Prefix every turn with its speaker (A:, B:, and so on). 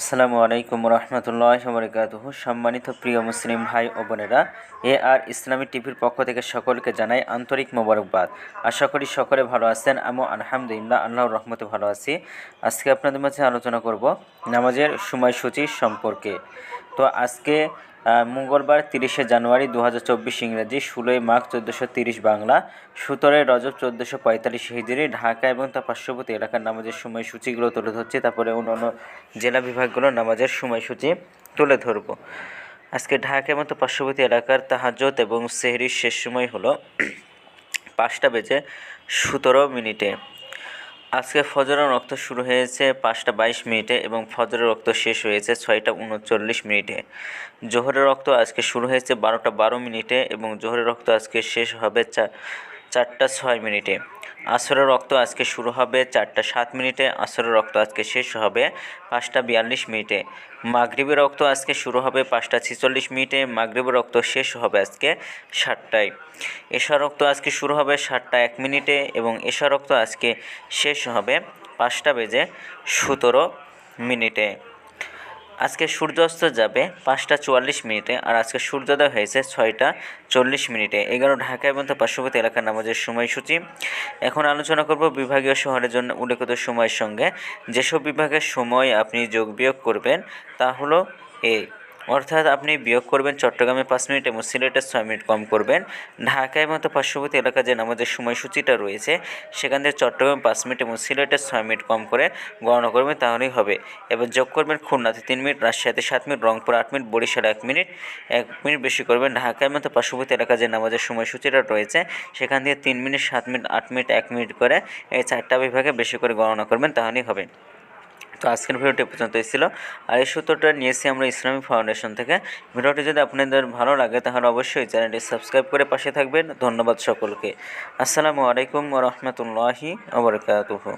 A: আসসালামু আলাইকুম রহমতুল্লাহি ওয়া বারাকাতুহু। সম্মানিত প্রিয় মুসলিম ভাই ও বোনেরা, আর ইসলামী টিভির পক্ষ থেকে সকলকে জানাই আন্তরিক মোবারকবাদ। আশা করি সকলে ভালো আছেন। আমিও আলহামদুলিল্লাহ আল্লাহর রহমতে ভালো আছি। আজকে আপনাদের মাঝে আলোচনা করব নামাজের সময়সূচি সম্পর্কে। তো আজকে মঙ্গলবার 30শে জানুয়ারি 2024 ইংরেজি, 16ই মাঘ 1430 বাংলা, 17ই রজব 1445 হিজরি। ঢাকা এবং তার পার্শ্ববর্তী এলাকার নামাজের সময়সূচিগুলো তুলে ধরছি, তারপরে অন্যান্য জেলা বিভাগগুলোর নামাজের সময়সূচি তুলে ধরব। আজকে ঢাকা এবং তার পার্শ্ববর্তী এলাকার তাহাজ্জুদ এবং সেহরির শেষ সময় হলো 5:17 আজকে ফজরের রক্ত শুরু হয়েছে 5:22 এবং ফজরের রক্ত শেষ হয়েছে 6:39। জোহরের রক্ত আজকে শুরু হয়েছে 12:12 এবং জোহরের রক্ত আজকে শেষ হবে 4:06। আসরের রক্ত আজকে শুরু হবে 4:07, আসরের রক্ত আজকে শেষ হবে 5:42। মাগরিবের রক্ত আজকে শুরু হবে 5:46, মাগরিবের রক্ত শেষ হবে আজকে 7টায়। এশার রক্ত আজকে শুরু হবে 7:01 এবং এশার রক্ত আজকে শেষ হবে 5:17। আজকে সূর্যাস্ত যাবে 5:44 আর আজকে সূর্যোদয় হয়েছে 6:40। 11 ঢাকা এবং তার পার্শ্ববর্তী এলাকার নামাজের সময়সূচি। এখন আলোচনা করব বিভাগীয় শহরের জন্য উল্লেখিত সময়ের সঙ্গে যেসব বিভাগের সময় আপনি যোগ বিয়োগ করবেন তা হলো অর্থাৎ আপনি বিয়োগ করবেন চট্টগ্রামে 5 মিনিট এবং সিলেটে 6 মিনিট কম করবেন। ঢাকা এবং তার পার্শ্ববর্তী এলাকায় যে নামাজের সময়সূচিটা রয়েছে সেখান থেকে চট্টগ্রামে 5 মিনিট এবং সিলেটে 6 মিনিট কম করে গণনা করবেন, তাহলেই হবে। এবার যোগ করবেন খুলনাতে 3 মিনিট, রাজশাহীতে 7 মিনিট, রংপুর 8 মিনিট, বরিশালে 1 মিনিট বেশি করবেন। ঢাকা এবং তার পার্শ্ববর্তী এলাকায় যে নামাজের সময়সূচিটা রয়েছে সেখান থেকে 3 মিনিট, 7 মিনিট, 8 মিনিট, 1 মিনিট করে এই 4টা বিভাগে বেশি করে গণনা করবেন, তাহলেই হবে। তো আজকের ভিডিওটি পর্যন্তই ছিল, আর এই সূত্রটা নিয়েছি আমরা ইসলামিক ফাউন্ডেশন থেকে। ভিডিওটি যদি আপনাদের ভালো লাগে তাহলে অবশ্যই চ্যানেলটি সাবস্ক্রাইব করে পাশে থাকবেন। ধন্যবাদ সকলকে। আসসালামু আলাইকুম ওয়া রাহমাতুল্লাহি ওয়া বারাকাতুহু।